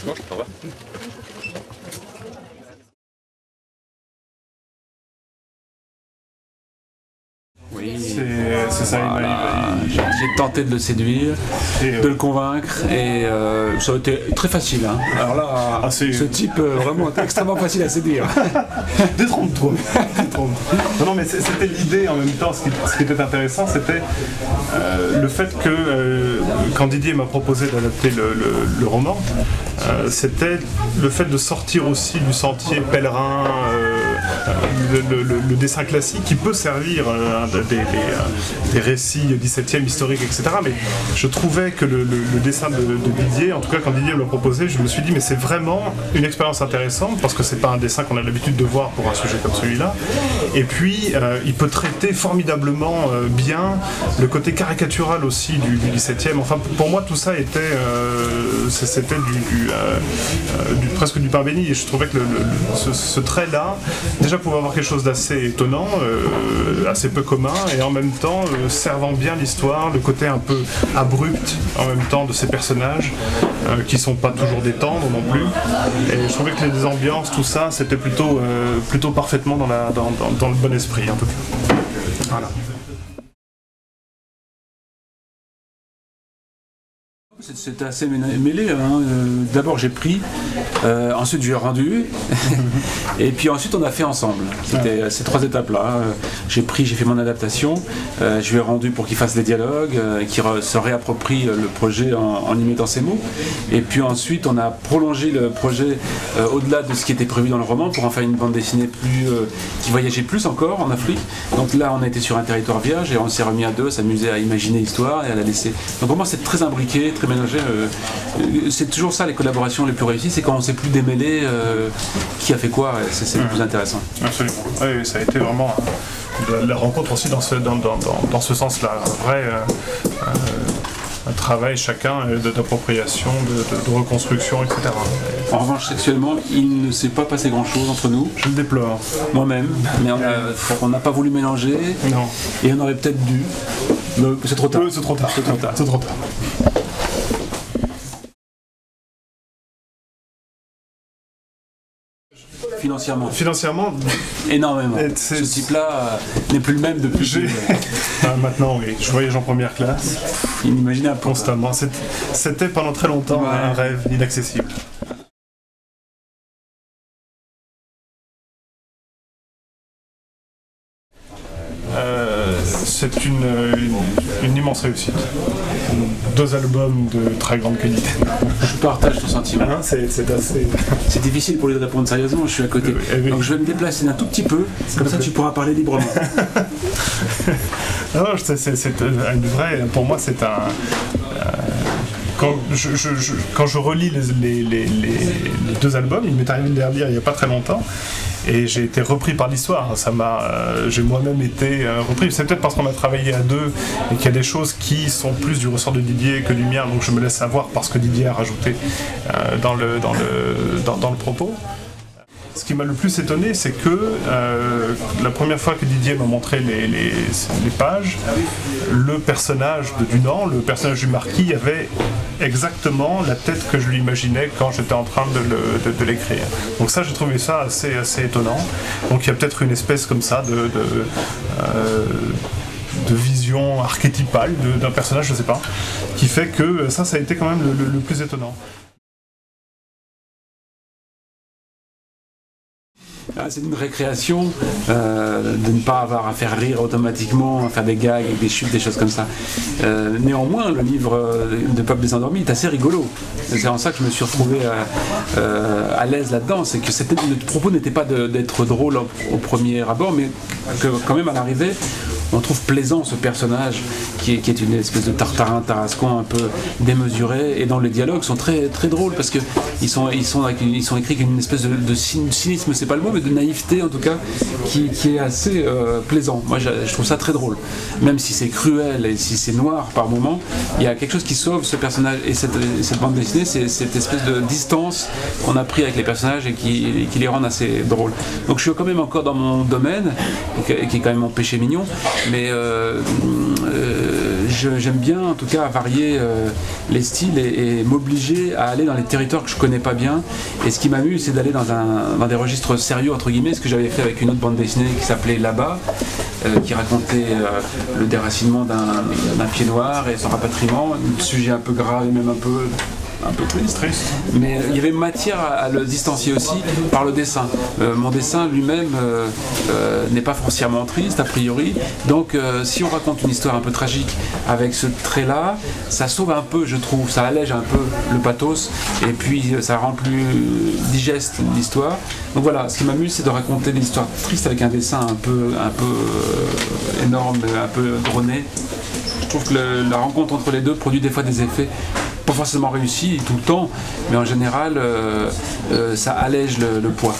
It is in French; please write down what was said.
Non, je pas. Oui, c'est ça, voilà. J'ai tenté de le séduire, de le convaincre, et ça a été très facile. Hein. Alors là, ce type vraiment extrêmement facile à séduire. Détrompe-toi. Non, mais c'était l'idée en même temps. Ce qui était intéressant, c'était le fait que quand Didier m'a proposé d'adapter le roman, c'était le fait de sortir aussi du sentier pèlerin, le dessin classique qui peut servir des récits 17e historiques, etc. Mais je trouvais que le dessin de Didier, en tout cas quand Didier me l'a proposé, je me suis dit mais c'est vraiment une expérience intéressante parce que c'est pas un dessin qu'on a l'habitude de voir pour un sujet comme celui-là. Et puis il peut traiter formidablement bien le côté caricatural aussi du 17e. Enfin pour moi tout ça était c'était presque du pain béni, et je trouvais que ce trait-là déjà pouvait avoir quelque chose d'assez étonnant, assez peu commun, et en même temps servant bien l'histoire, le côté un peu abrupt en même temps de ces personnages qui sont pas toujours des tendres non plus, et je trouvais que les ambiances, tout ça, c'était plutôt parfaitement dans le bon esprit en tout cas. Voilà. C'était assez mêlé. Hein. D'abord j'ai pris, ensuite j'ai rendu, et puis ensuite on a fait ensemble. C'était ces trois étapes-là. J'ai fait mon adaptation, je lui ai rendu pour qu'il fasse des dialogues, qu'il se réapproprie le projet en y mettant ses mots. Et puis ensuite on a prolongé le projet au-delà de ce qui était prévu dans le roman pour en faire une bande dessinée qui voyageait plus encore en Afrique. Donc là on a été sur un territoire vierge et on s'est remis à deux, s'amuser à imaginer l'histoire et à la laisser. Donc pour moi c'est très imbriqué, très mélangé. C'est toujours ça les collaborations les plus réussies, c'est quand on ne sait plus démêler qui a fait quoi, c'est le plus intéressant. Absolument. Oui, ça a été vraiment la rencontre aussi dans ce sens-là. Un vrai un travail chacun d'appropriation, de reconstruction, etc. En revanche, sexuellement, il ne s'est pas passé grand-chose entre nous. Je le déplore. Moi-même, mais on n'a pas voulu mélanger. Non. Et on aurait peut-être dû. C'est trop tard. C'est trop tard. C'est trop tard. Financièrement, énormément. Ce type-là n'est plus le même depuis. Maintenant, oui. Je voyage en première classe. Inimaginable. Constamment. C'était pendant très longtemps un rêve inaccessible. C'est une immense réussite. 2 albums de très grande qualité. Je partage ton sentiment. C'est assez... C'est difficile pour lui de répondre sérieusement, je suis à côté. Oui. Donc je vais me déplacer d'un tout petit peu, comme ça tu pourras parler librement. Non, c'est une vraie... Pour moi, c'est un... Quand je relis les 2 albums, il m'est arrivé de les relire il n'y a pas très longtemps, et j'ai été repris par l'histoire. J'ai moi-même été repris. C'est peut-être parce qu'on a travaillé à 2 et qu'il y a des choses qui sont plus du ressort de Didier que du mien, donc je me laisse savoir parce que Didier a rajouté dans le propos. Ce qui m'a le plus étonné, c'est que la première fois que Didier m'a montré les pages, le personnage de Dunant, le personnage du marquis, avait exactement la tête que je lui imaginais quand j'étais en train de l'écrire. Donc ça, j'ai trouvé ça assez étonnant. Donc il y a peut-être une espèce comme ça de vision archétypale d'un personnage, je sais pas, qui fait que ça a été quand même le plus étonnant. C'est une récréation de ne pas avoir à faire rire automatiquement, à faire des gags avec des chutes, des choses comme ça. Néanmoins, le livre de Peuple des Endormis est assez rigolo. C'est en ça que je me suis retrouvé à l'aise là-dedans. C'est que le propos n'était pas d'être drôle au premier abord, mais que quand même à l'arrivée, on trouve plaisant ce personnage qui est une espèce de tartarin tarascon un peu démesuré, et dans les dialogues sont très, très drôles parce qu'ils sont écrits avec une espèce de cynisme, c'est pas le mot, mais de naïveté en tout cas, qui est assez plaisant. Moi je trouve ça très drôle, même si c'est cruel et si c'est noir par moments, il y a quelque chose qui sauve ce personnage et cette bande dessinée, c'est cette espèce de distance qu'on a pris avec les personnages et qui les rend assez drôles. Donc je suis quand même encore dans mon domaine, qui est quand même mon péché mignon, mais j'aime bien en tout cas varier les styles et m'obliger à aller dans les territoires que je connais pas bien, et ce qui m'amuse c'est d'aller dans des registres sérieux entre guillemets, ce que j'avais fait avec une autre bande dessinée qui s'appelait Là-bas, qui racontait le déracinement d'un pied noir et son rapatriement, un sujet un peu grave et même un peu triste. Mais il y avait matière à le distancier aussi par le dessin. Mon dessin lui-même n'est pas foncièrement triste a priori, donc si on raconte une histoire un peu tragique avec ce trait-là, ça sauve un peu, je trouve, ça allège un peu le pathos et puis ça rend plus digeste l'histoire. Donc voilà, ce qui m'amuse c'est de raconter des histoires tristes avec un dessin un peu énorme, un peu drôné. Je trouve que la rencontre entre les deux produit des fois des effets pas forcément réussis tout le temps, mais en général ça allège le poids.